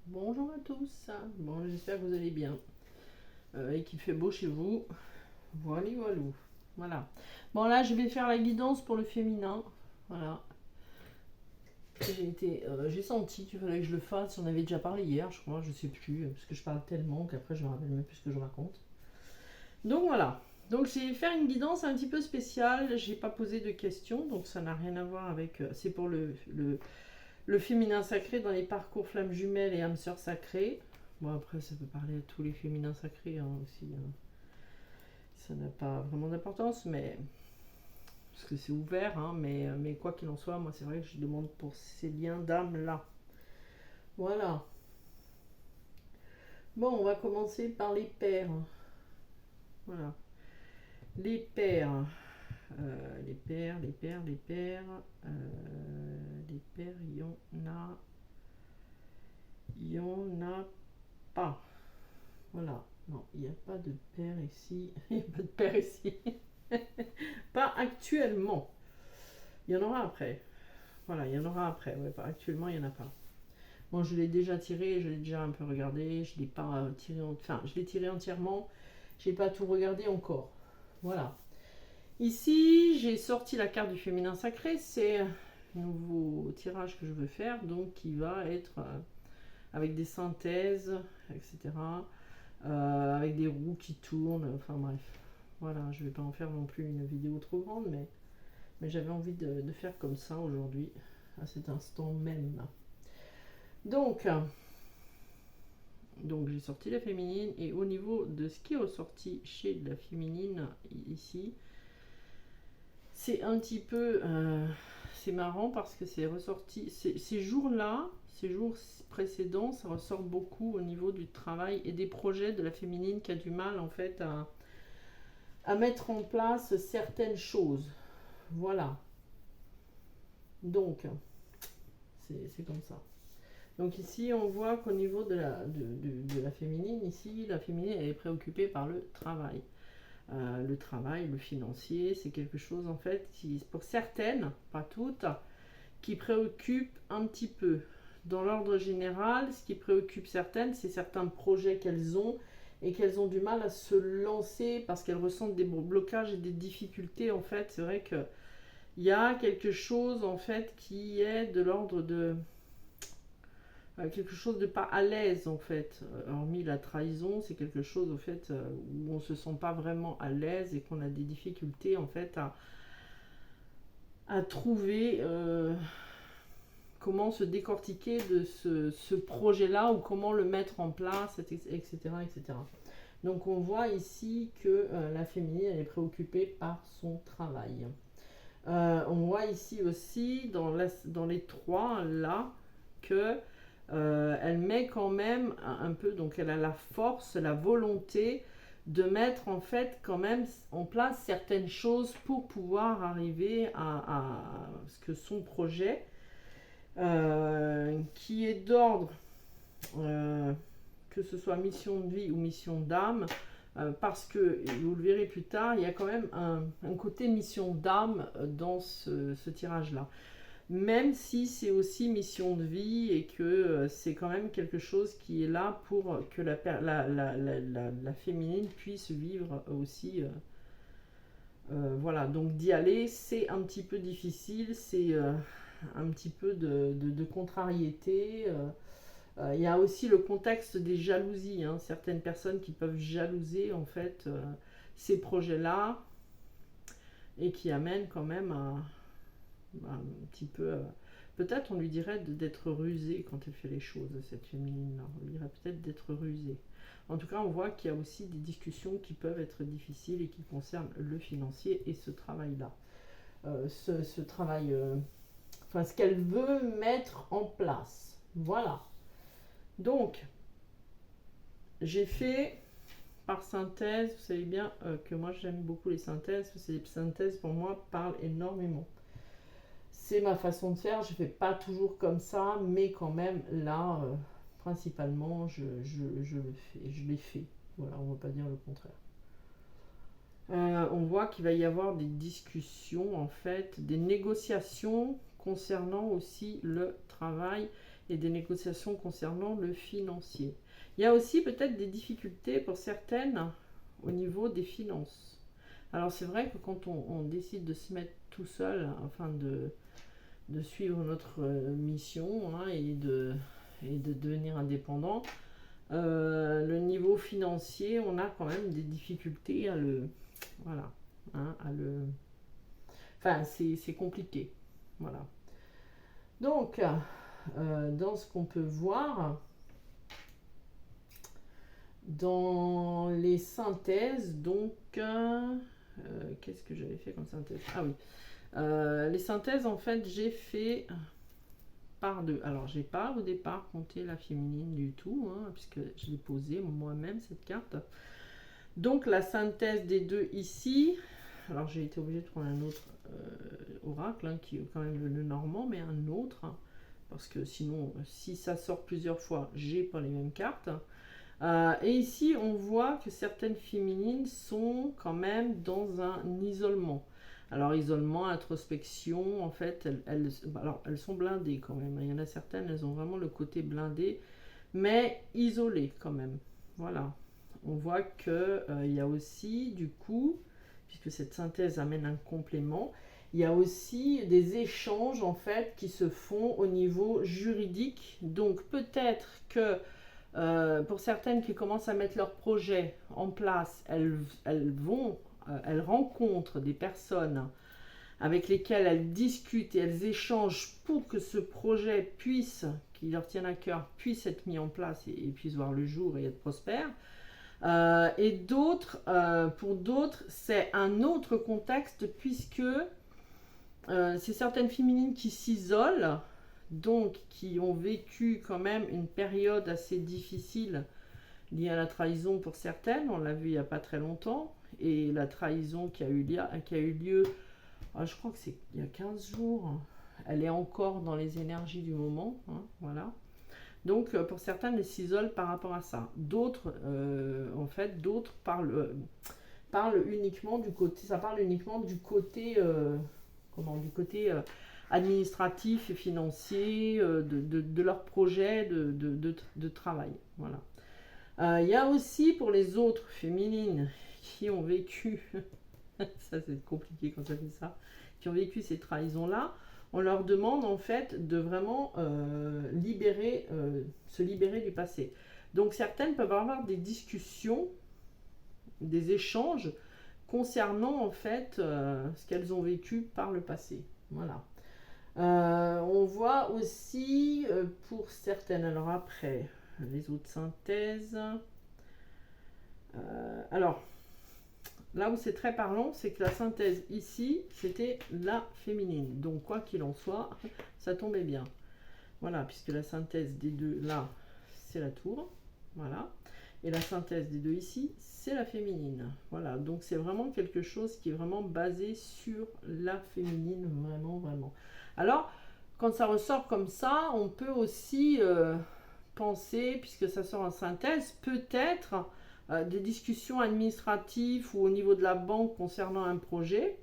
Bonjour à tous. Bon, j'espère que vous allez bien et qu'il fait beau chez vous. Voilà, voilà. Voilà. Bon, là, je vais faire la guidance pour le féminin. Voilà. J'ai senti qu'il fallait que je le fasse. On avait déjà parlé hier, je crois. Je sais plus parce que je parle tellement qu'après je me rappelle même plus ce que je raconte. Donc voilà. Donc je vais faire une guidance un petit peu spéciale. J'ai pas posé de questions, donc ça n'a rien à voir avec. C'est pour le féminin sacré dans les parcours flammes jumelles et âmes sœurs sacrées. Bon, après, ça peut parler à tous les féminins sacrés aussi. Ça n'a pas vraiment d'importance, mais parce que c'est ouvert, mais quoi qu'il en soit, moi, c'est vrai que je demande pour ces liens d'âme-là. Voilà. Bon, on va commencer par les pères. Voilà. Les pères. Les pères, les pères, les pères. Les pères, il y en a. Il y en a pas. Voilà. Non, il n'y a pas de père ici. Il n'y a pas de père ici. Pas actuellement. Il y en aura après. Voilà, il y en aura après. Ouais, pas actuellement, il n'y en a pas. Bon, je l'ai déjà tiré, je l'ai déjà un peu regardé. Je l'ai pas tiré, enfin, je l'ai tiré entièrement. J'ai pas tout regardé encore. Voilà. Ici, j'ai sorti la carte du féminin sacré. C'est un nouveau tirage que je veux faire, donc qui va être avec des synthèses, etc. Avec des roues qui tournent, enfin bref. Voilà, je vais pas en faire non plus une vidéo trop grande, mais j'avais envie de faire comme ça aujourd'hui, à cet instant même. Donc, donc j'ai sorti la féminine, et au niveau de ce qui est ressorti chez la féminine, ici, c'est un petit peu... c'est marrant parce que c'est ressorti... Ces jours-là, ces jours précédents, ça ressort beaucoup au niveau du travail et des projets de la féminine qui a du mal en fait à mettre en place certaines choses. Voilà. Donc, c'est comme ça. Donc ici, on voit qu'au niveau de la féminine, ici, la féminine, elle est préoccupée par le travail. Le travail, le financier, c'est quelque chose en fait qui, pour certaines, pas toutes, qui préoccupe un petit peu. Dans l'ordre général, ce qui préoccupe certaines, c'est certains projets qu'elles ont et qu'elles ont du mal à se lancer parce qu'elles ressentent des blocages et des difficultés. En fait, c'est vrai que il y a quelque chose en fait qui est de l'ordre de quelque chose de pas à l'aise en fait. Hormis la trahison, c'est quelque chose en fait où on se sent pas vraiment à l'aise et qu'on a des difficultés en fait à trouver comment se décortiquer de ce projet-là ou comment le mettre en place, etc., etc. Donc on voit ici que la féminine elle est préoccupée par son travail. On voit ici aussi dans les trois là que elle met quand même un peu, donc elle a la force, la volonté de mettre en fait quand même en place certaines choses pour pouvoir arriver à ce que son projet qui est d'ordre que ce soit mission de vie ou mission d'âme, parce que, vous le verrez plus tard, il y a quand même un côté mission d'âme dans ce tirage-là. Même si c'est aussi mission de vie et que c'est quand même quelque chose qui est là pour que la féminine puisse vivre aussi. Voilà, donc d'y aller, c'est un petit peu difficile, c'est un petit peu de contrariété. Il y a aussi le contexte des jalousies, hein, certaines personnes qui peuvent jalouser en fait ces projets-là et qui amènent quand même un petit peu. Peut-être on lui dirait d'être rusée quand elle fait les choses, cette féminine-là. On lui dirait peut-être d'être rusée. En tout cas, on voit qu'il y a aussi des discussions qui peuvent être difficiles et qui concernent le financier et ce travail-là. Ce travail, enfin ce qu'elle veut mettre en place. Voilà. Donc, j'ai fait par synthèse, vous savez bien que moi j'aime beaucoup les synthèses, parce que les synthèses pour moi parlent énormément. C'est ma façon de faire, je ne fais pas toujours comme ça, mais quand même là, principalement, je le fais, je l'ai fait. Voilà, on ne va pas dire le contraire. On voit qu'il va y avoir des discussions, en fait, des négociations concernant aussi le travail et des négociations concernant le financier. Il y a aussi peut-être des difficultés pour certaines au niveau des finances. Alors c'est vrai que quand on décide de se mettre tout seul afin de suivre notre mission hein, et de devenir indépendant, le niveau financier, on a quand même des difficultés à le... Voilà. Hein, enfin, c'est compliqué. Voilà. Donc, dans ce qu'on peut voir, dans les synthèses, donc, qu'est-ce que j'avais fait comme synthèse? Ah oui. Les synthèses, en fait, j'ai fait par deux. Alors, j'ai pas au départ compté la féminine du tout, hein, puisque je l'ai posée moi-même, cette carte. Donc, la synthèse des deux ici. Alors, j'ai été obligée de prendre un autre oracle, hein, qui est quand même le normand, mais un autre. Hein, parce que sinon, si ça sort plusieurs fois, j'ai pas les mêmes cartes. Et ici, on voit que certaines féminines sont quand même dans un isolement. Alors, isolement, introspection, en fait, elles sont blindées quand même. Il y en a certaines, elles ont vraiment le côté blindé, mais isolées quand même. Voilà. On voit qu'il y a aussi, du coup, puisque cette synthèse amène un complément, il y a aussi des échanges, en fait, qui se font au niveau juridique. Donc, peut-être que pour certaines qui commencent à mettre leur projet en place, elles rencontrent des personnes avec lesquelles elles discutent et elles échangent pour que ce projet puisse, qui leur tient à cœur, puisse être mis en place et puisse voir le jour et être prospère. Et d'autres, pour d'autres, c'est un autre contexte puisque c'est certaines féminines qui s'isolent, donc qui ont vécu quand même une période assez difficile liée à la trahison pour certaines, on l'a vu il n'y a pas très longtemps, et la trahison qui a eu lieu je crois que c'est il y a 15 jours, elle est encore dans les énergies du moment, hein, voilà. Donc pour certaines, elles s'isolent par rapport à ça. D'autres, en fait, d'autres parlent uniquement du côté, ça parle uniquement du côté, du côté administratif et financier de leur projet de travail. Voilà. Il y a aussi pour les autres féminines qui ont vécu, ça c'est compliqué quand ça fait ça, qui ont vécu ces trahisons-là, on leur demande en fait de vraiment se libérer du passé. Donc certaines peuvent avoir des discussions, des échanges concernant en fait ce qu'elles ont vécu par le passé. Voilà. On voit aussi pour certaines, alors après les autres synthèses, alors là où c'est très parlant, c'est que la synthèse ici, c'était la féminine. Donc quoi qu'il en soit, ça tombait bien. Voilà, puisque la synthèse des deux là, c'est la tour. Voilà. Et la synthèse des deux ici, c'est la féminine. Voilà, donc c'est vraiment quelque chose qui est vraiment basé sur la féminine, vraiment, vraiment. Alors, quand ça ressort comme ça, on peut aussi penser, puisque ça sort en synthèse, peut-être des discussions administratives ou au niveau de la banque concernant un projet.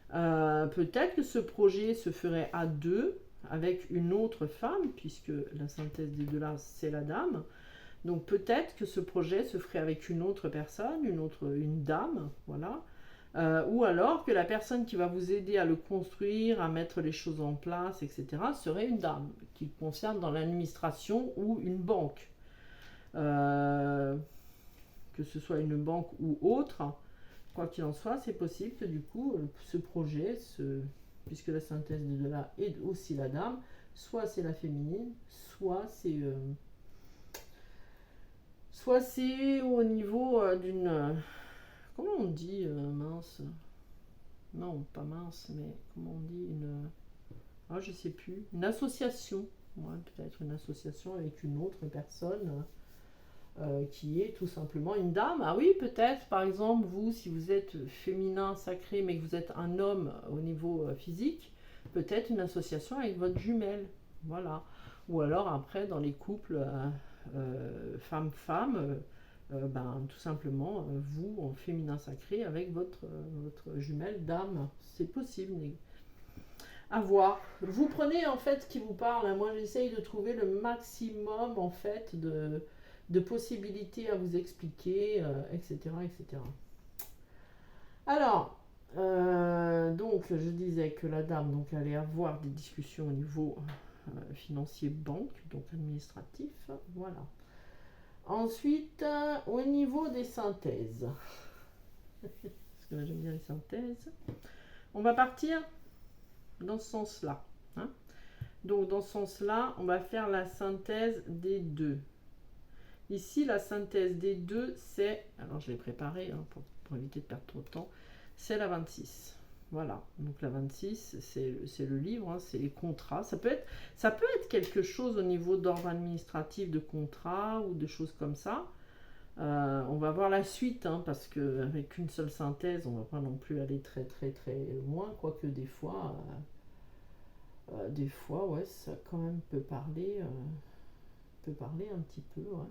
Peut-être que ce projet se ferait à deux avec une autre femme, puisque la synthèse des deux là, c'est la dame. Donc peut-être que ce projet se ferait avec une autre personne, une dame, voilà. Ou alors que la personne qui va vous aider à le construire, à mettre les choses en place, etc., serait une dame, qui concerne dans l'administration ou une banque. Que ce soit une banque ou autre, quoi qu'il en soit, c'est possible que du coup, ce projet, puisque la synthèse de là est aussi la dame, soit c'est la féminine, soit c'est au niveau d'une... comment on dit mince? Non, pas mince, mais comment on dit je sais plus. Une association. Ouais, peut-être une association avec une autre personne qui est tout simplement une dame. Ah oui, peut-être, par exemple, vous, si vous êtes féminin sacré, mais que vous êtes un homme au niveau physique, peut-être une association avec votre jumelle. Voilà. Ou alors, après, dans les couples femme-femme, tout simplement, vous, en féminin sacré, avec votre jumelle dame. C'est possible. À voir. Vous prenez en fait ce qui vous parle, hein. Moi, j'essaye de trouver le maximum en fait de possibilités à vous expliquer, etc., etc. Alors, donc, je disais que la dame donc, allait avoir des discussions au niveau financier banque, donc administratif. Voilà. Ensuite, au niveau des synthèses. Parce que là, j'aime bien les synthèses. On va partir dans ce sens-là. Hein. Donc, dans ce sens-là, on va faire la synthèse des deux. Ici, la synthèse des deux, c'est... Alors, je l'ai préparé hein, pour éviter de perdre trop de temps. C'est la 26. Voilà. Donc, la 26, c'est le livre, hein, c'est les contrats. Ça peut être quelque chose au niveau d'ordre administratif de contrat ou de choses comme ça. On va voir la suite, hein, parce qu'avec une seule synthèse, on ne va pas non plus aller très très très loin, quoique des fois, ouais, ça quand même peut parler un petit peu, ouais.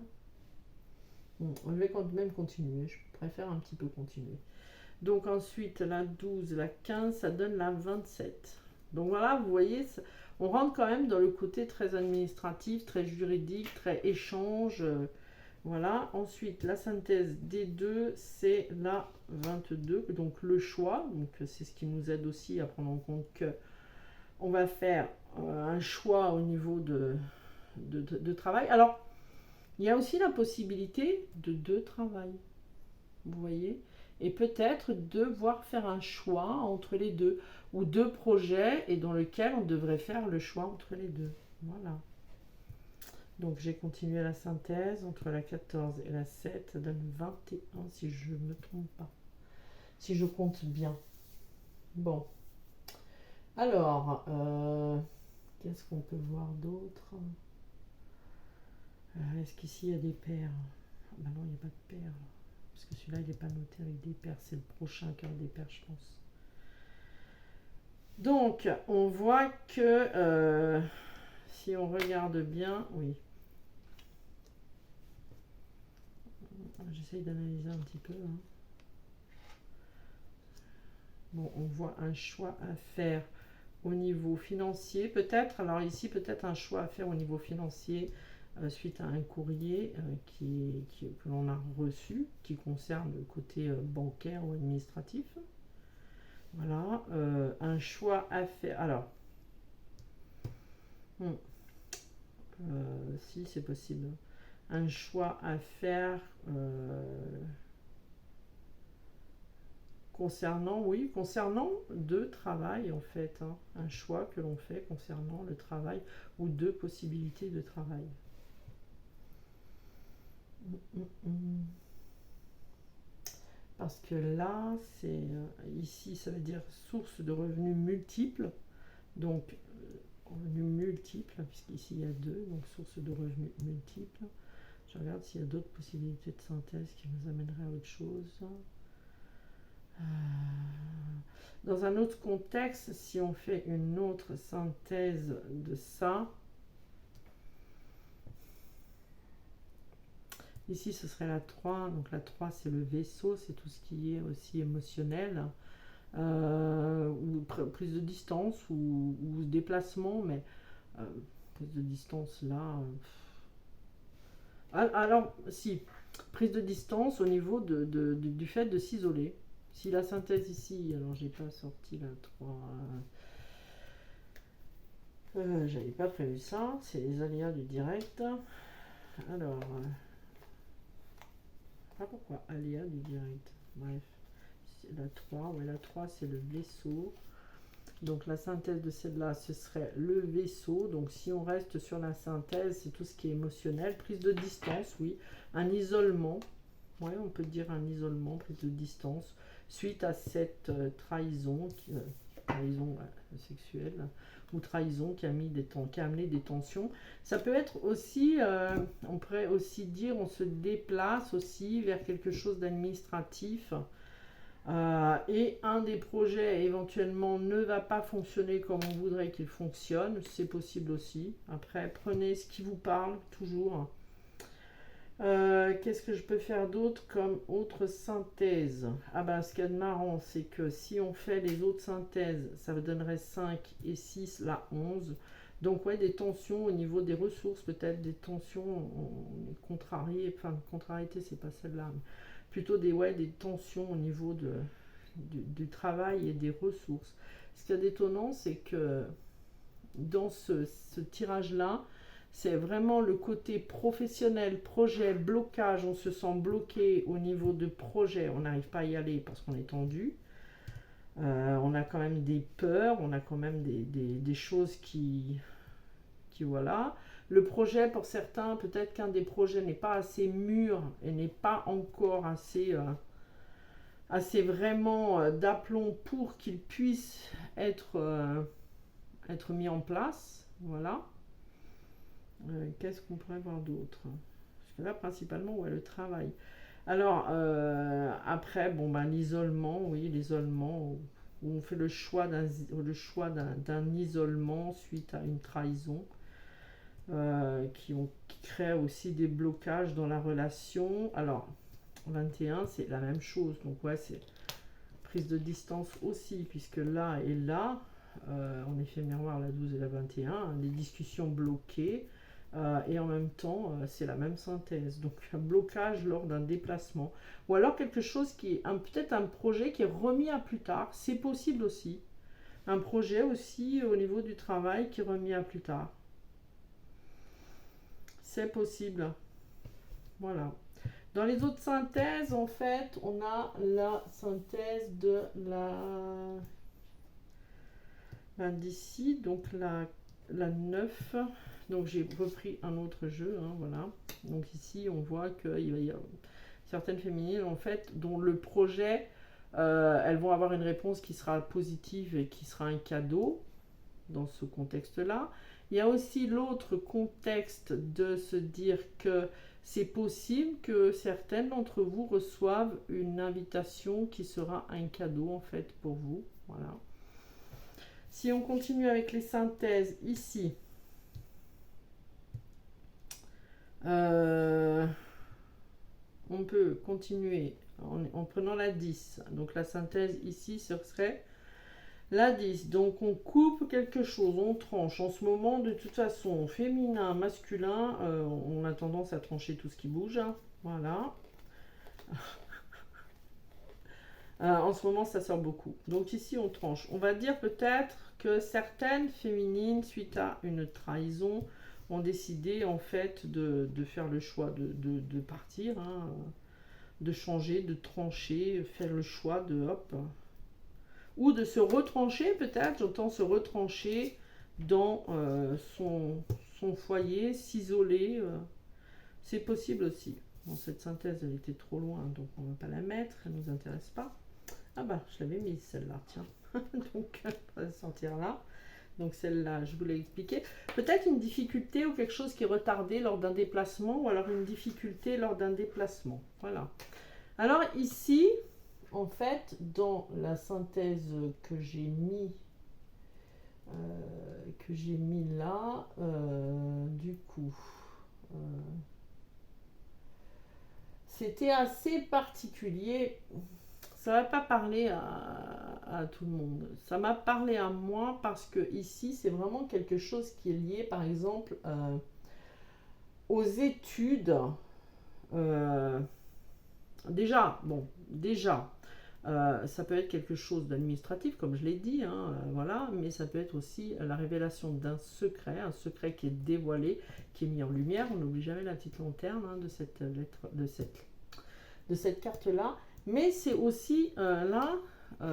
Bon, je vais quand même continuer, je préfère un petit peu continuer. Donc ensuite, la 12, la 15, ça donne la 27. Donc voilà, vous voyez, on rentre quand même dans le côté très administratif, très juridique, très échange. Voilà, ensuite la synthèse des deux, c'est la 22, donc le choix, donc c'est ce qui nous aide aussi à prendre en compte que on va faire un choix au niveau de travail. Alors, il y a aussi la possibilité de deux travails, vous voyez, et peut-être devoir faire un choix entre les deux, ou deux projets, et dans lequel on devrait faire le choix entre les deux, voilà. Donc j'ai continué la synthèse entre la 14 et la 7, ça donne 21 si je ne me trompe pas. Si je compte bien. Bon. Alors, qu'est-ce qu'on peut voir d'autre? Est-ce qu'ici il y a des paires? Ben non, il n'y a pas de paires. Parce que celui-là, il n'est pas noté avec des paires. C'est le prochain qui a des paires, je pense. Donc, on voit que si on regarde bien, oui. J'essaye d'analyser un petit peu. Hein. Bon, on voit un choix à faire au niveau financier, peut-être. Alors ici, peut-être un choix à faire au niveau financier suite à un courrier que l'on a reçu, qui concerne le côté bancaire ou administratif. Voilà, un choix à faire. Alors, si c'est possible, un choix à faire concernant deux travails en fait, hein, un choix que l'on fait concernant le travail ou deux possibilités de travail. Parce que là, c'est ici, ça veut dire source de revenus multiples, donc revenus multiples, puisqu'ici il y a deux, donc source de revenus multiples. Je regarde s'il y a d'autres possibilités de synthèse qui nous amèneraient à autre chose. Dans un autre contexte, si on fait une autre synthèse de ça, ici ce serait la 3, donc la 3 c'est le vaisseau, c'est tout ce qui est aussi émotionnel, ou prise de distance, ou déplacement, mais prise de distance là... alors, si, prise de distance au niveau du fait de s'isoler. Si la synthèse ici, alors j'ai pas sorti la 3, j'avais pas prévu ça, c'est les aléas du direct. Alors, pas pourquoi aléas du direct, bref, la 3, ouais, la 3 c'est le vaisseau. Donc la synthèse de celle-là, ce serait le vaisseau. Donc si on reste sur la synthèse, c'est tout ce qui est émotionnel. Prise de distance, oui. Un isolement. Oui, on peut dire un isolement, prise de distance. Suite à cette trahison, trahison sexuelle, ou trahison qui a amené des tensions. Ça peut être aussi, on pourrait aussi dire, on se déplace aussi vers quelque chose d'administratif. Et un des projets éventuellement ne va pas fonctionner comme on voudrait qu'il fonctionne, c'est possible aussi. Après, prenez ce qui vous parle, toujours. Qu'est-ce que je peux faire d'autre comme autre synthèse? Ah bah ce qu'il y a de marrant, c'est que si on fait les autres synthèses, ça vous donnerait 5 et 6, là 11. Donc ouais, des tensions au niveau des ressources, peut-être des tensions contrariées, enfin contrariété c'est pas celle-là, mais plutôt des tensions au niveau du travail et des ressources. Ce qui est étonnant, c'est que dans ce tirage-là, c'est vraiment le côté professionnel, projet, blocage. On se sent bloqué au niveau de projet. On n'arrive pas à y aller parce qu'on est tendu. On a quand même des peurs, on a quand même des choses qui voilà. Le projet, pour certains, peut-être qu'un des projets n'est pas assez mûr et n'est pas encore assez vraiment d'aplomb pour qu'il puisse être mis en place. Voilà. Qu'est-ce qu'on pourrait voir d'autre? Parce que là, principalement, ouais, le travail. Alors, après, bon, ben, l'isolement, oui, l'isolement, où on fait le choix d'un isolement suite à une trahison, qui crée aussi des blocages dans la relation. Alors, 21, c'est la même chose. Donc, ouais, c'est prise de distance aussi, puisque là et là, en effet miroir, la 12 et la 21, des discussions bloquées. Et en même temps, c'est la même synthèse. Donc, un blocage lors d'un déplacement. Ou alors quelque chose qui est peut-être un projet qui est remis à plus tard. C'est possible aussi. Un projet aussi au niveau du travail qui est remis à plus tard. C'est possible. Voilà. Dans les autres synthèses, en fait, on a la synthèse de d'ici, donc la 9. Donc j'ai repris un autre jeu, hein, voilà. Donc ici, on voit qu'il y a certaines féminines, en fait, dont le projet, elles vont avoir une réponse qui sera positive et qui sera un cadeau dans ce contexte-là. Il y a aussi l'autre contexte de se dire que c'est possible que certaines d'entre vous reçoivent une invitation qui sera un cadeau, en fait, pour vous. Voilà. Si on continue avec les synthèses ici, on peut continuer en prenant la 10. Donc la synthèse ici, ce serait la 10. Donc on coupe quelque chose, on tranche. En ce moment, de toute façon, féminin, masculin, on a tendance à trancher tout ce qui bouge. Hein. Voilà. En ce moment, ça sort beaucoup. Donc ici, on tranche. On va dire peut-être que certaines féminines, suite à une trahison, ont décidé en fait de faire le choix de partir, hein, de changer, de trancher, faire le choix de hop. Ou de se retrancher peut-être, j'entends se retrancher dans son foyer, s'isoler. C'est possible aussi. Bon, cette synthèse, elle était trop loin, donc on ne va pas la mettre, elle ne nous intéresse pas. Ah bah, je l'avais mise celle-là, tiens. Donc, on va sortir là. Donc celle-là, je vous l'ai expliqué. Peut-être une difficulté ou quelque chose qui est retardé lors d'un déplacement, ou alors une difficulté lors d'un déplacement. Voilà. Alors ici, en fait, dans la synthèse que j'ai mis là, du coup, c'était assez particulier. Ça va pas parler à tout le monde. Ça m'a parlé à moi parce que ici, c'est vraiment quelque chose qui est lié, par exemple, aux études. Déjà, ça peut être quelque chose d'administratif, comme je l'ai dit, hein, voilà, mais ça peut être aussi la révélation d'un secret, un secret qui est dévoilé, qui est mis en lumière. On n'oublie jamais la petite lanterne, hein, de cette lettre, de cette carte-là. Mais c'est aussi là,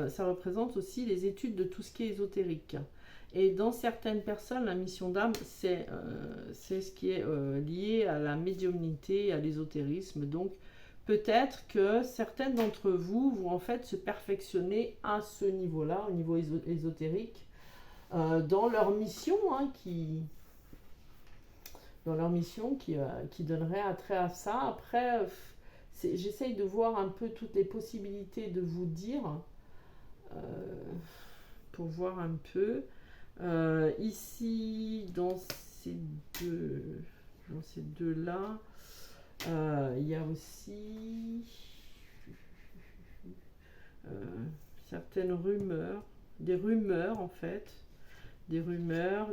ça représente aussi les études de tout ce qui est ésotérique. Et dans certaines personnes, la mission d'âme, c'est ce qui est lié à la médiumnité, à l'ésotérisme. Donc, peut-être que certaines d'entre vous vont en fait se perfectionner à ce niveau-là, au niveau ésotérique, dans leur mission, hein, qui donnerait attrait à ça. Après, j'essaye de voir un peu toutes les possibilités de vous dire, pour voir un peu. Ici, dans ces deux-là, Il y a aussi certaines rumeurs, des rumeurs en fait, des rumeurs,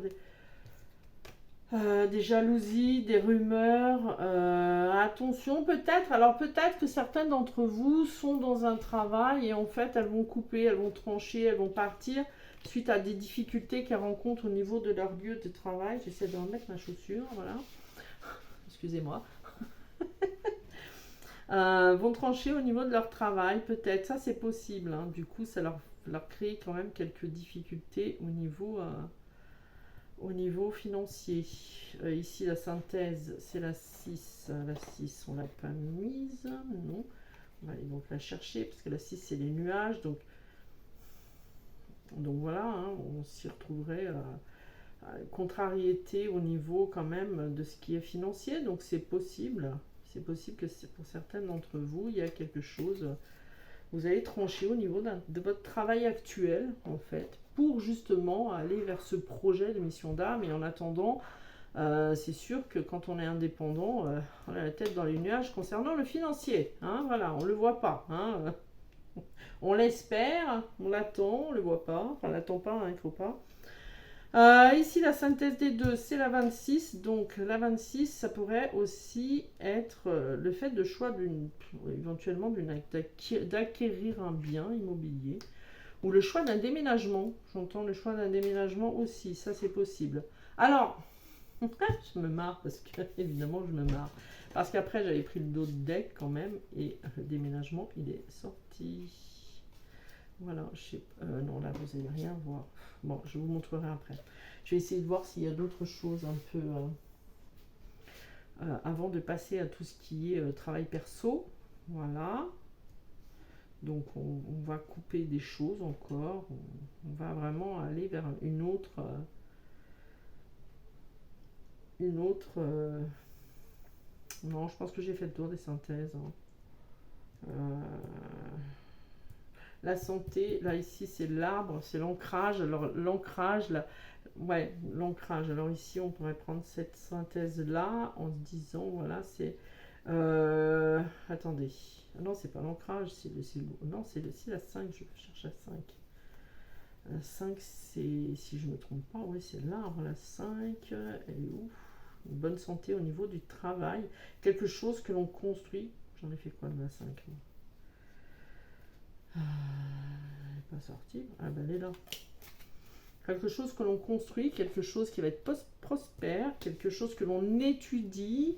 des jalousies, des rumeurs. Attention, peut-être. Alors peut-être que certaines d'entre vous sont dans un travail et en fait elles vont couper, elles vont trancher, elles vont partir suite à des difficultés qu'elles rencontrent au niveau de leur lieu de travail. J'essaie de remettre ma chaussure, voilà. Excusez-moi. Vont trancher au niveau de leur travail, peut-être. Ça, c'est possible, hein. Du coup, ça leur crée quand même quelques difficultés au niveau financier. Ici, la synthèse, c'est la 6. La 6, on l'a pas mise. Non. On va aller donc la chercher, parce que la 6, c'est les nuages. Donc voilà, hein, on s'y retrouverait contrariété au niveau quand même de ce qui est financier. Donc c'est possible. C'est possible que pour certaines d'entre vous, il y a quelque chose. Vous allez trancher au niveau de votre travail actuel, en fait, pour justement aller vers ce projet de mission d'âme. Et en attendant, c'est sûr que quand on est indépendant, on a la tête dans les nuages concernant le financier. Hein, voilà, on ne le voit pas. Hein, on l'espère, on l'attend, on ne le voit pas. Enfin, on l'attend pas, hein, il ne faut pas. Ici, la synthèse des deux, c'est la 26. Donc, la 26, ça pourrait aussi être le fait de choix éventuellement d'acquérir un bien immobilier ou le choix d'un déménagement. J'entends le choix d'un déménagement aussi, ça c'est possible. Alors, je me marre parce que, évidemment, je me marre. Parce qu'après, j'avais pris le dos de deck quand même et le déménagement, il est sorti. Voilà, je sais non, là, vous n'allez rien voir. Bon, je vous montrerai après. Je vais essayer de voir s'il y a d'autres choses un peu... avant de passer à tout ce qui est travail perso. Voilà. Donc, on va couper des choses encore. On va vraiment aller vers une autre... Non, je pense que j'ai fait le tour des synthèses. Hein. La santé, là ici c'est l'arbre, c'est l'ancrage. Alors l'ancrage, là, ouais, l'ancrage. Alors ici on pourrait prendre cette synthèse là en se disant, voilà, c'est... attendez, non c'est pas l'ancrage, non c'est la 5, je cherche la 5. La 5 c'est, si je me trompe pas, oui c'est l'arbre, la 5, elle est où? Une bonne santé au niveau du travail, quelque chose que l'on construit. J'en ai fait quoi de la 5 moi? Elle n'est pas sortie. Ah ben elle est là. Quelque chose que l'on construit, quelque chose qui va être prospère, quelque chose que l'on étudie.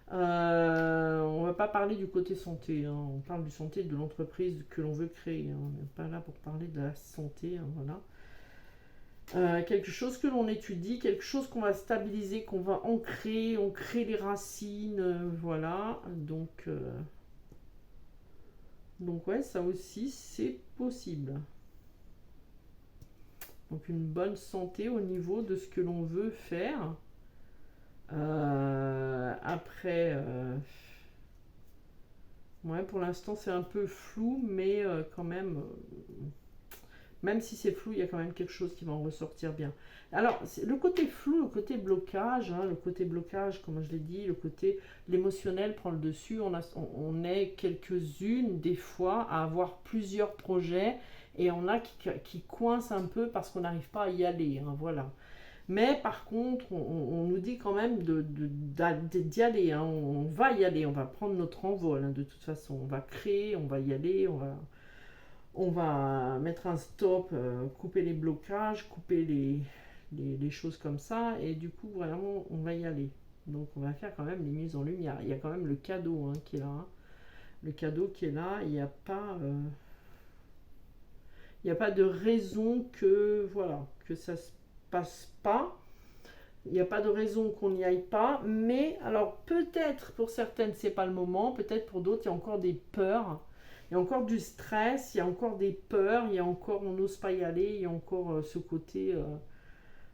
On ne va pas parler du côté santé, hein. On parle du santé de l'entreprise que l'on veut créer. Hein. On n'est pas là pour parler de la santé, hein, voilà. Quelque chose que l'on étudie, quelque chose qu'on va stabiliser, qu'on va ancrer, on crée les racines, voilà. Donc ouais, ça aussi c'est possible. Donc une bonne santé au niveau de ce que l'on veut faire. Après, ouais, pour l'instant c'est un peu flou, mais quand même si c'est flou, il y a quand même quelque chose qui va en ressortir bien. Alors, le côté flou, le côté blocage, hein, comme je l'ai dit, le côté l'émotionnel prend le dessus. On est quelques-unes, des fois, à avoir plusieurs projets et on a qui coincent un peu parce qu'on n'arrive pas à y aller. Hein, voilà. Mais par contre, on nous dit quand même d'y aller. Hein, on va y aller, on va prendre notre envol. Hein, de toute façon, on va créer, on va y aller, on va mettre un stop, couper les blocages, couper les choses comme ça, et du coup, vraiment, on va y aller. Donc, on va faire quand même les mises en lumière. Il y a quand même le cadeau hein, qui est là. Hein. Le cadeau qui est là, il n'y a pas de raison que, voilà, que ça se passe pas. Il n'y a pas de raison qu'on n'y aille pas, mais alors peut-être pour certaines c'est pas le moment, peut-être pour d'autres il y a encore des peurs. Il y a encore du stress, il y a encore des peurs, il y a encore on n'ose pas y aller, il y a encore ce côté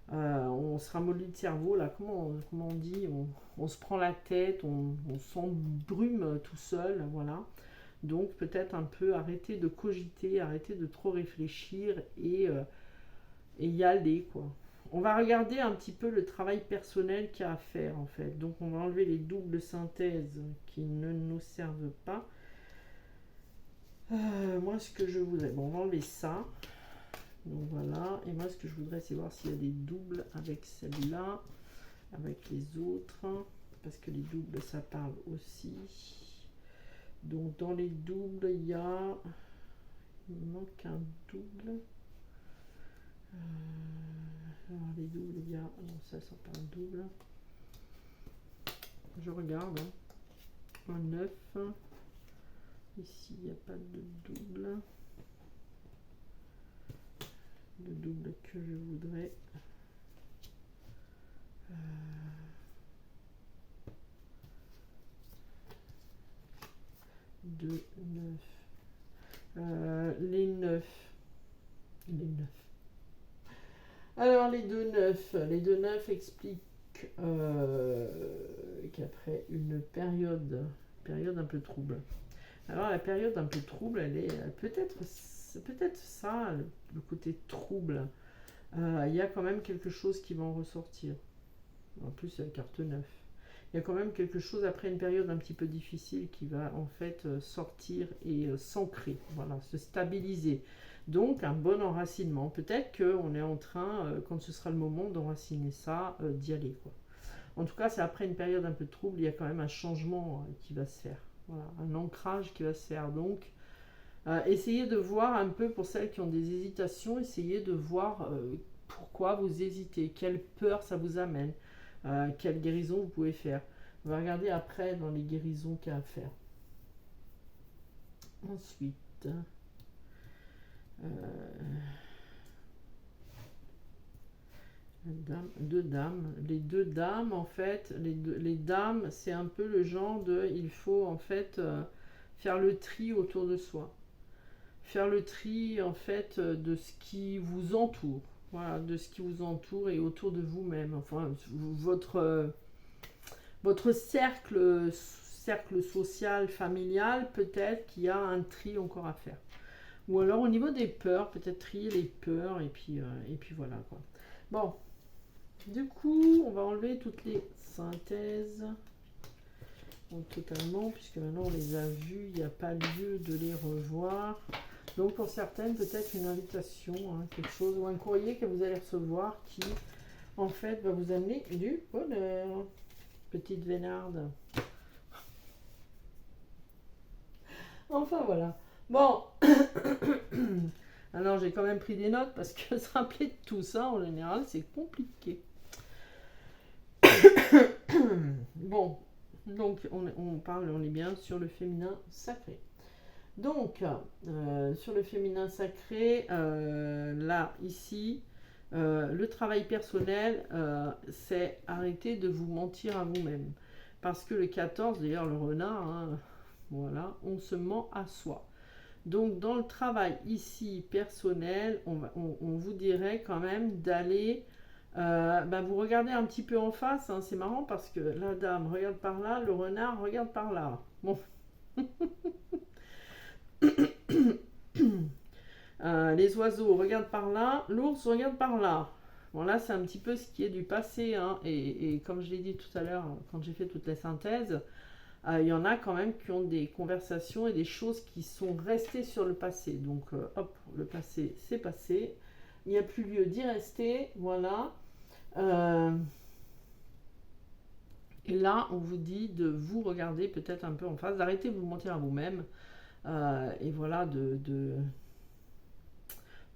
on se ramollit le cerveau là, comment on dit, on se prend la tête, on s'embrume tout seul, voilà. Donc peut-être un peu arrêter de cogiter, arrêter de trop réfléchir et y aller quoi. on va regarder un petit peu le travail personnel qu'il y a à faire en fait. Donc on va enlever les doubles synthèses qui ne nous servent pas. Moi ce que je voudrais, bon on va enlever ça. Donc voilà, et moi ce que je voudrais c'est voir s'il y a des doubles avec celle-là, avec les autres, parce que les doubles ça parle aussi. Donc dans les doubles il y a, il me manque un double. Alors les doubles il y a, non ça parle double. Je regarde, hein. Un 9. Ici il n'y a pas de double. Le double que je voudrais. 2, 9. Les 9. Les 9. Alors les 2 9. Les 2 9 expliquent qu'après une période un peu trouble. Alors la période un peu trouble, elle est peut-être ça, le côté trouble. Il y a quand même quelque chose qui va en ressortir. En plus, c'est la carte 9. Il y a quand même quelque chose après une période un petit peu difficile qui va en fait sortir et s'ancrer, voilà, se stabiliser. Donc un bon enracinement. Peut-être qu'on est en train, quand ce sera le moment d'enraciner ça, d'y aller, quoi. En tout cas, c'est après une période un peu de trouble, il y a quand même un changement qui va se faire. Voilà, un ancrage qui va se faire. Donc, essayez de voir un peu, pour celles qui ont des hésitations, essayez de voir pourquoi vous hésitez, quelle peur ça vous amène, quelle guérison vous pouvez faire. On va regarder après dans les guérisons qu'il y a à faire. Ensuite, deux dames. Les deux dames, en fait, les dames, c'est un peu le genre de, il faut en fait faire le tri autour de soi. Faire le tri en fait de ce qui vous entoure. Voilà, de ce qui vous entoure et autour de vous-même. Enfin, votre cercle social, familial, peut-être qu'il y a un tri encore à faire. Ou alors au niveau des peurs, peut-être trier les peurs et puis voilà quoi. Bon, du coup, on va enlever toutes les synthèses. Donc, totalement, puisque maintenant on les a vues, il n'y a pas lieu de les revoir. Donc pour certaines, peut-être une invitation, hein, quelque chose, ou un courrier que vous allez recevoir qui, en fait, va vous amener du bonheur. Petite vénarde. Enfin voilà. Bon. Alors j'ai quand même pris des notes parce que se rappeler de tout ça, en général, c'est compliqué. Bon. Donc on est bien sur le féminin sacré. Donc, sur le féminin sacré, là, ici, le travail personnel, c'est arrêter de vous mentir à vous-même. Parce que le 14, d'ailleurs, le renard, hein, voilà, on se ment à soi. Donc, dans le travail ici personnel, on vous dirait quand même d'aller, vous regardez un petit peu en face, hein, c'est marrant parce que la dame regarde par là, le renard regarde par là. Bon. Les oiseaux regardent par là, l'ours regarde par là. Bon là c'est un petit peu ce qui est du passé, hein. Et comme je l'ai dit tout à l'heure quand j'ai fait toutes les synthèses, il y en a quand même qui ont des conversations et des choses qui sont restées sur le passé. Donc hop, le passé c'est passé, il n'y a plus lieu d'y rester, voilà. Et là on vous dit de vous regarder peut-être un peu en face, d'arrêter de vous mentir à vous-même, et voilà, de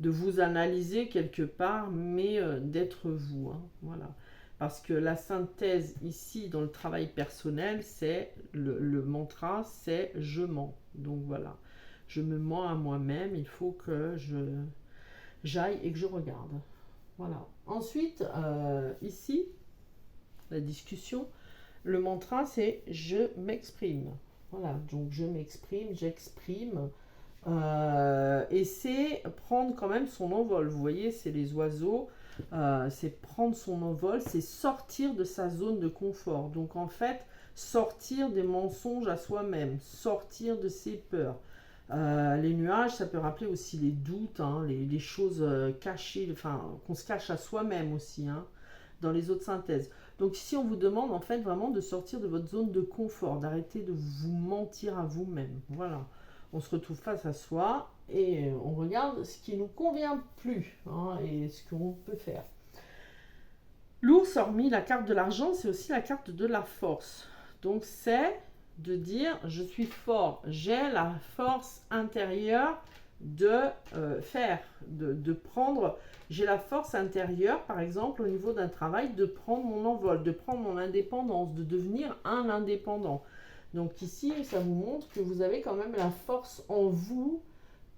vous analyser quelque part, mais d'être vous, hein, voilà. Parce que la synthèse ici dans le travail personnel, c'est le mantra, c'est je mens. Donc voilà, je me mens à moi-même, il faut que j'aille et que je regarde. Voilà. Ensuite, ici, la discussion, le mantra, c'est je m'exprime. Voilà, donc je m'exprime, j'exprime. Et c'est prendre quand même son envol. Vous voyez, c'est les oiseaux, c'est prendre son envol, c'est sortir de sa zone de confort. Donc en fait, sortir des mensonges à soi-même, sortir de ses peurs, Les nuages, ça peut rappeler aussi les doutes, hein, les choses cachées, enfin, qu'on se cache à soi-même aussi, hein, dans les autres synthèses. Donc ici, on vous demande en fait vraiment de sortir de votre zone de confort, d'arrêter de vous mentir à vous-même. Voilà, on se retrouve face à soi et on regarde ce qui nous convient plus, hein, et ce qu'on peut faire. L'ours, hormis la carte de l'argent, c'est aussi la carte de la force. Donc c'est de dire je suis fort, j'ai la force intérieure de faire, de prendre, j'ai la force intérieure par exemple au niveau d'un travail de prendre mon envol, de prendre mon indépendance, de devenir un indépendant. Donc ici ça vous montre que vous avez quand même la force en vous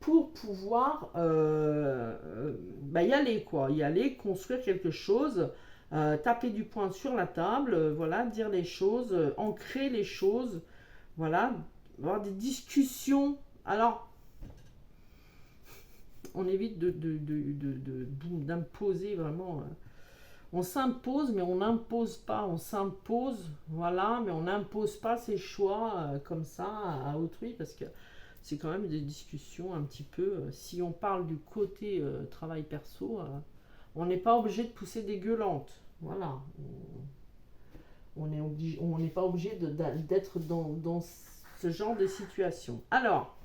pour pouvoir y aller quoi, y aller, construire quelque chose. Taper du poing sur la table, voilà, dire les choses, ancrer les choses, voilà, avoir des discussions. Alors, on évite d'imposer vraiment. On s'impose, mais on n'impose pas. On s'impose, voilà, mais on n'impose pas ses choix comme ça à autrui, parce que c'est quand même des discussions un petit peu. Si on parle du côté travail perso, on n'est pas obligé de pousser des gueulantes. Voilà. On n'est pas obligé d'être dans ce genre de situation. Alors,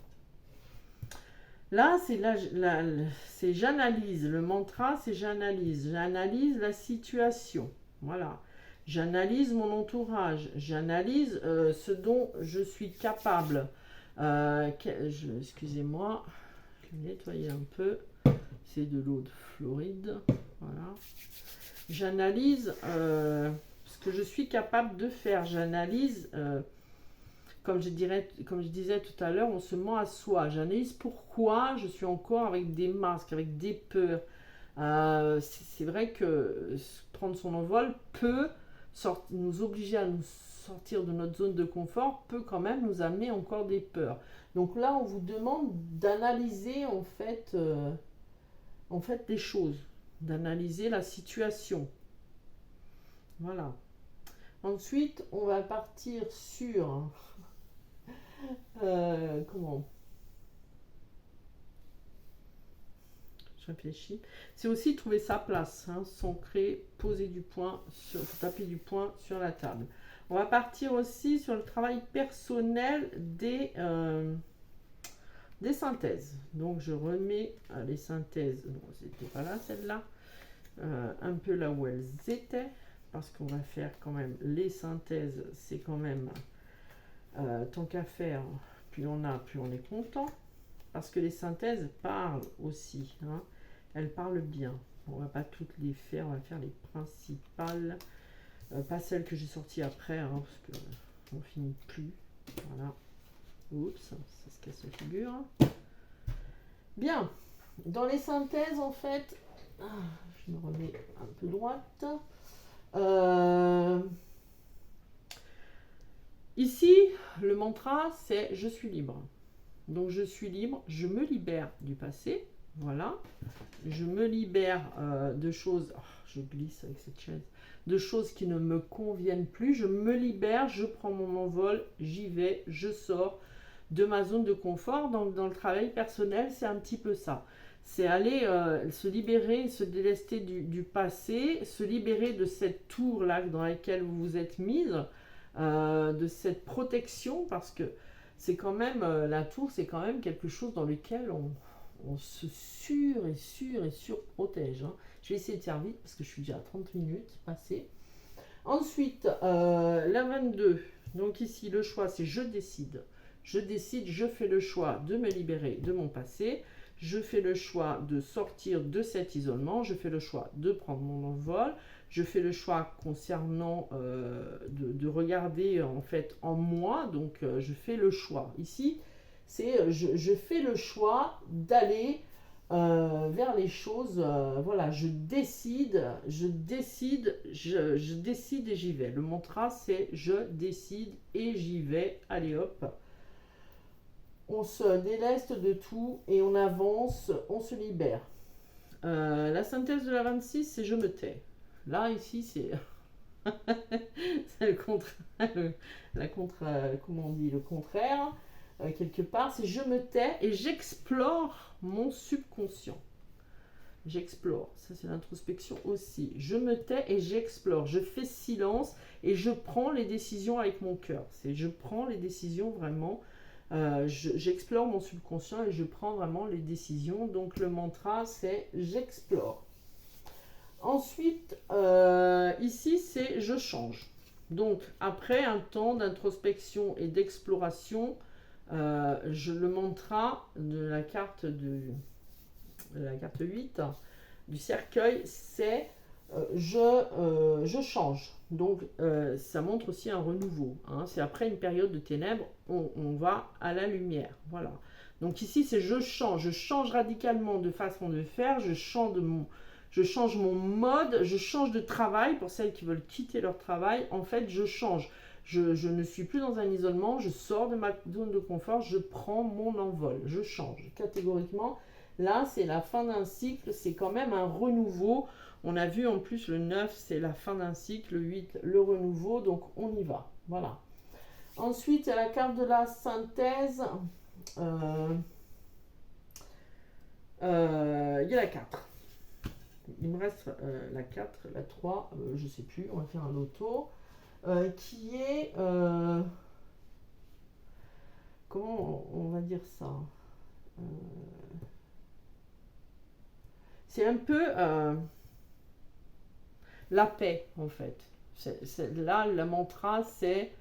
là, c'est j'analyse. Le mantra, c'est j'analyse. J'analyse la situation. Voilà. J'analyse mon entourage. J'analyse ce dont je suis capable. Excusez-moi, je vais nettoyer un peu. C'est de l'eau de Floride. Voilà. J'analyse ce que je suis capable de faire. J'analyse, comme je disais tout à l'heure, on se ment à soi. J'analyse pourquoi je suis encore avec des masques, avec des peurs. C'est vrai que prendre son envol peut nous obliger à nous sortir de notre zone de confort, peut quand même nous amener encore des peurs. Donc là, on vous demande d'analyser en fait les choses, d'analyser la situation. Voilà. Ensuite, on va partir sur comment je réfléchis. C'est aussi trouver sa place, hein, s'ancrer, poser du poing, taper du poing sur la table. On va partir aussi sur le travail personnel des synthèses. Donc je remets les synthèses. Non, c'était pas là celle-là. Un peu là où elles étaient, parce qu'on va faire quand même les synthèses. C'est quand même tant qu'à faire, plus on a, plus on est content. Parce que les synthèses parlent aussi, hein. Elles parlent bien. On va pas toutes les faire, on va faire les principales. Pas celles que j'ai sorties après, hein, parce que on finit plus. Voilà. Oups, ça se casse la figure. Bien. Dans les synthèses, en fait, je me remets un peu droite. Ici, le mantra, c'est je suis libre. Donc je suis libre, je me libère du passé, voilà. Je me libère de choses, je glisse avec cette chaise, de choses qui ne me conviennent plus. Je me libère, je prends mon envol, j'y vais, je sors de ma zone de confort. Dans le travail personnel, c'est un petit peu ça. C'est aller se libérer, se délester du passé, se libérer de cette tour-là dans laquelle vous vous êtes mise, de cette protection, parce que c'est quand même, la tour, c'est quand même quelque chose dans lequel on se surprotège. Hein. Je vais essayer de faire vite parce que je suis déjà à 30 minutes passées. Ensuite, la 22. Donc ici, le choix, c'est je décide. Je décide, je fais le choix de me libérer de mon passé. Je fais le choix de sortir de cet isolement. Je fais le choix de prendre mon envol. Je fais le choix concernant de regarder en fait en moi. Donc je fais le choix. Ici, c'est je fais le choix d'aller vers les choses. Voilà, je décide et j'y vais. Le mantra, c'est je décide et j'y vais. Allez hop. On se déleste de tout et on avance, on se libère. La synthèse de la 26, c'est je me tais. Là, ici, c'est c'est le contraire. Comment on dit le contraire. quelque part, c'est je me tais et j'explore mon subconscient. J'explore, ça c'est l'introspection aussi. Je me tais et j'explore, je fais silence et je prends les décisions avec mon cœur. C'est je prends les décisions vraiment, j'explore mon subconscient et je prends vraiment les décisions. Donc le mantra c'est j'explore. Ensuite, ici c'est je change. Donc après un temps d'introspection et d'exploration, le mantra de la carte 8 du cercueil, c'est je change. Donc ça montre aussi un renouveau. Hein. C'est après une période de ténèbres, on va à la lumière. Voilà. Donc ici c'est je change radicalement de façon de faire, je change mon mode, je change de travail pour celles qui veulent quitter leur travail. En fait, je change. Je ne suis plus dans un isolement, je sors de ma zone de confort, je prends mon envol, je change catégoriquement. Là, c'est la fin d'un cycle, c'est quand même un renouveau. On a vu en plus le 9, c'est la fin d'un cycle, le 8, le renouveau, donc on y va. Voilà. Ensuite, il y a la carte de la synthèse. Il y a la 4. Il me reste la 4, la 3, je ne sais plus, on va faire un auto. Qui est... comment on va dire ça c'est un peu la paix, en fait. Là, le mantra, c'est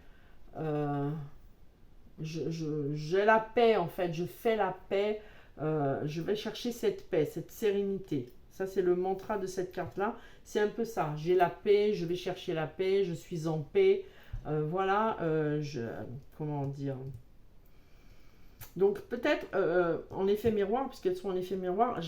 j'ai la paix, en fait. Je fais la paix. Je vais chercher cette paix, cette sérénité. Ça, c'est le mantra de cette carte-là. C'est un peu ça. J'ai la paix, je vais chercher la paix, je suis en paix. Voilà, comment dire. Donc, peut-être en effet miroir, puisqu'elles sont en effet miroir,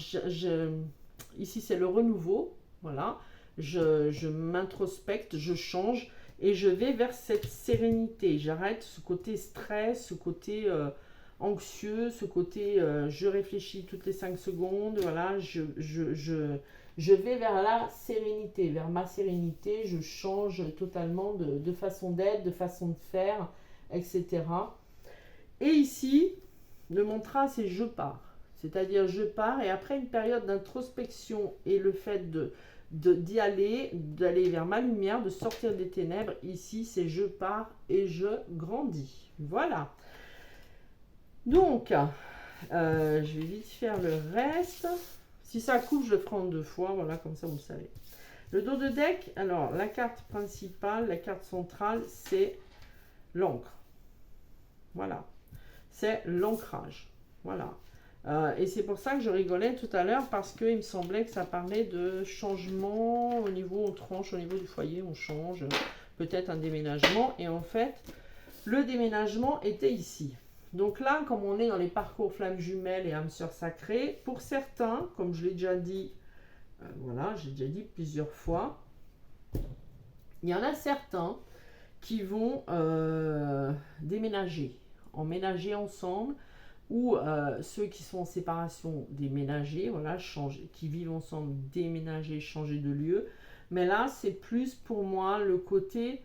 ici, c'est le renouveau. Voilà. Je m'introspecte, je change et je vais vers cette sérénité. J'arrête ce côté stress, ce côté anxieux, ce côté je réfléchis toutes les 5 secondes. Voilà, je vais vers la sérénité, vers ma sérénité. Je change totalement de façon d'être, de façon de faire, etc. Et ici, le mantra, c'est je pars. C'est-à-dire je pars et après une période d'introspection et le fait d'y aller, d'aller vers ma lumière, de sortir des ténèbres, ici c'est je pars et je grandis. Voilà. Donc, je vais vite faire le reste. Si ça coupe, je le ferai en 2 fois, voilà, comme ça vous le savez. Le dos de deck, alors la carte principale, la carte centrale, c'est l'encre. Voilà. C'est l'ancrage. Voilà. Et c'est pour ça que je rigolais tout à l'heure parce qu'il me semblait que ça parlait de changement au niveau, on tranche au niveau du foyer, on change, peut-être un déménagement. Et en fait, le déménagement était ici. Donc là, comme on est dans les parcours flammes jumelles et âmes sœurs sacrées, pour certains, comme je l'ai déjà dit, voilà, j'ai déjà dit plusieurs fois, il y en a certains qui vont déménager, emménager ensemble, ou ceux qui sont en séparation déménager, voilà, changer, qui vivent ensemble déménager, changer de lieu. Mais là, c'est plus pour moi le côté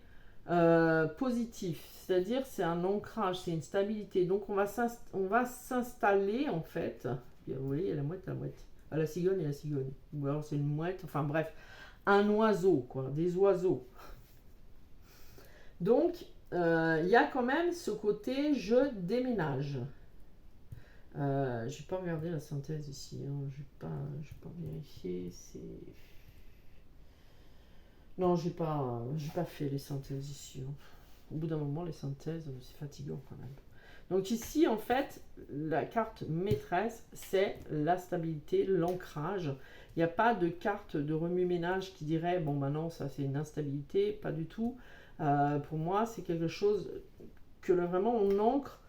positif, c'est-à-dire c'est un ancrage, c'est une stabilité. Donc on va s'installer en fait. Vous voyez, il y a la mouette, la cigogne et la cigogne. Ou alors c'est une mouette, enfin bref, un oiseau, quoi, des oiseaux. Donc il y a quand même ce côté je déménage. Je vais pas regarder la synthèse ici, hein. Je vais pas vérifier. Non, j'ai pas fait les synthèses ici. Hein. Au bout d'un moment, les synthèses, c'est fatigant quand même. Donc ici, en fait, la carte maîtresse, c'est la stabilité, l'ancrage. Il n'y a pas de carte de remue-ménage qui dirait, bon, maintenant, ça c'est une instabilité. Pas du tout. Pour moi, c'est quelque chose que vraiment on ancre.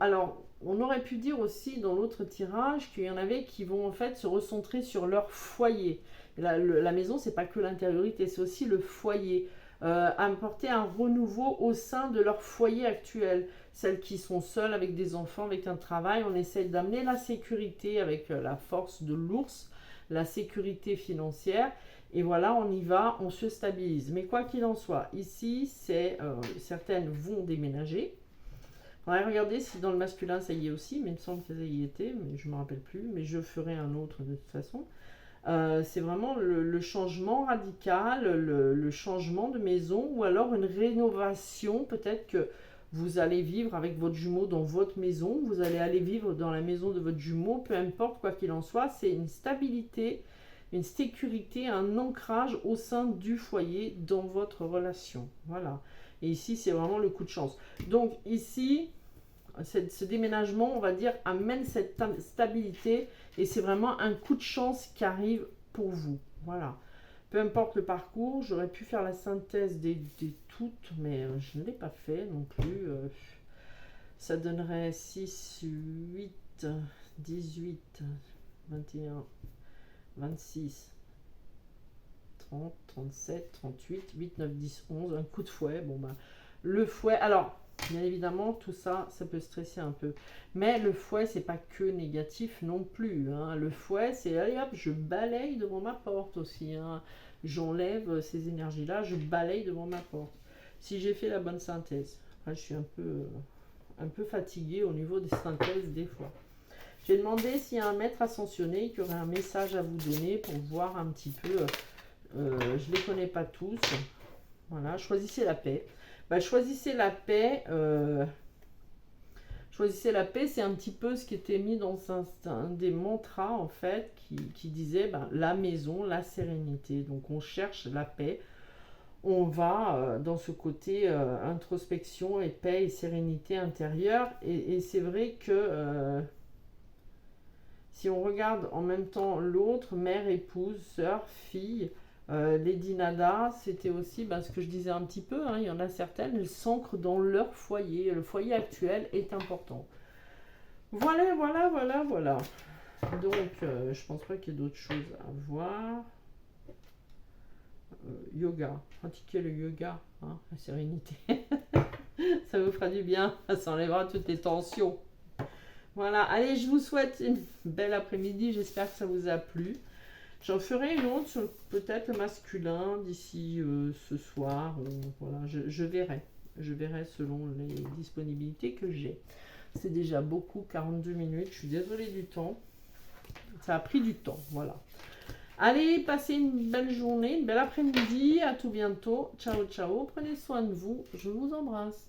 Alors, on aurait pu dire aussi dans l'autre tirage qu'il y en avait qui vont en fait se recentrer sur leur foyer. La maison, c'est pas que l'intériorité, c'est aussi le foyer. Apporter un renouveau au sein de leur foyer actuel. Celles qui sont seules avec des enfants, avec un travail, on essaie d'amener la sécurité avec la force de l'ours, la sécurité financière. Et voilà, on y va, on se stabilise. Mais quoi qu'il en soit, ici, certaines vont déménager. On va regarder si dans le masculin ça y est aussi, mais il me semble que ça y était, mais je ne me rappelle plus, mais je ferai un autre de toute façon. C'est vraiment le changement radical, le changement de maison, ou alors une rénovation, peut-être que vous allez vivre avec votre jumeau dans votre maison, vous allez aller vivre dans la maison de votre jumeau, peu importe, quoi qu'il en soit, c'est une stabilité, une sécurité, un ancrage au sein du foyer dans votre relation. Voilà. Et ici, c'est vraiment le coup de chance. Donc ici, ce déménagement, on va dire, amène cette stabilité et c'est vraiment un coup de chance qui arrive pour vous. Voilà. Peu importe le parcours, j'aurais pu faire la synthèse des toutes, mais je ne l'ai pas fait non plus. Ça donnerait 6, 8, 18, 21, 26, 30, 37, 38, 8, 9, 10, 11. Un coup de fouet. Bon, bah, le fouet. Alors, bien évidemment, tout ça, ça peut stresser un peu. Mais le fouet, c'est pas que négatif non plus. Hein. Le fouet, c'est allez hop, je balaye devant ma porte aussi. Hein. J'enlève ces énergies-là, je balaye devant ma porte. Si j'ai fait la bonne synthèse. Après, je suis un peu fatiguée au niveau des synthèses des fois. J'ai demandé s'il y a un maître ascensionné qui aurait un message à vous donner pour voir un petit peu. Je ne les connais pas tous. Voilà, choisissez la paix. Bah, choisissez la paix. Choisissez la paix, c'est un petit peu ce qui était mis dans un des mantras en fait, qui disait la maison, la sérénité. Donc on cherche la paix. On va dans ce côté introspection et paix et sérénité intérieure. Et c'est vrai que si on regarde en même temps l'autre, mère, épouse, sœur, fille, Lady Nada, c'était aussi ce que je disais un petit peu, hein, il y en a certaines, elles s'ancrent dans leur foyer. Le foyer actuel est important. Voilà, voilà, voilà, voilà. Donc, je pense pas qu'il y ait d'autres choses à voir. Yoga, pratiquez le yoga, hein, la sérénité. Ça vous fera du bien, ça enlèvera toutes les tensions. Voilà, allez, je vous souhaite une belle après-midi, j'espère que ça vous a plu. J'en ferai une autre sur peut-être le masculin d'ici ce soir. Voilà, je verrai. Je verrai selon les disponibilités que j'ai. C'est déjà beaucoup, 42 minutes. Je suis désolée du temps. Ça a pris du temps, voilà. Allez, passez une belle journée, une belle après-midi. À tout bientôt. Ciao, ciao. Prenez soin de vous. Je vous embrasse.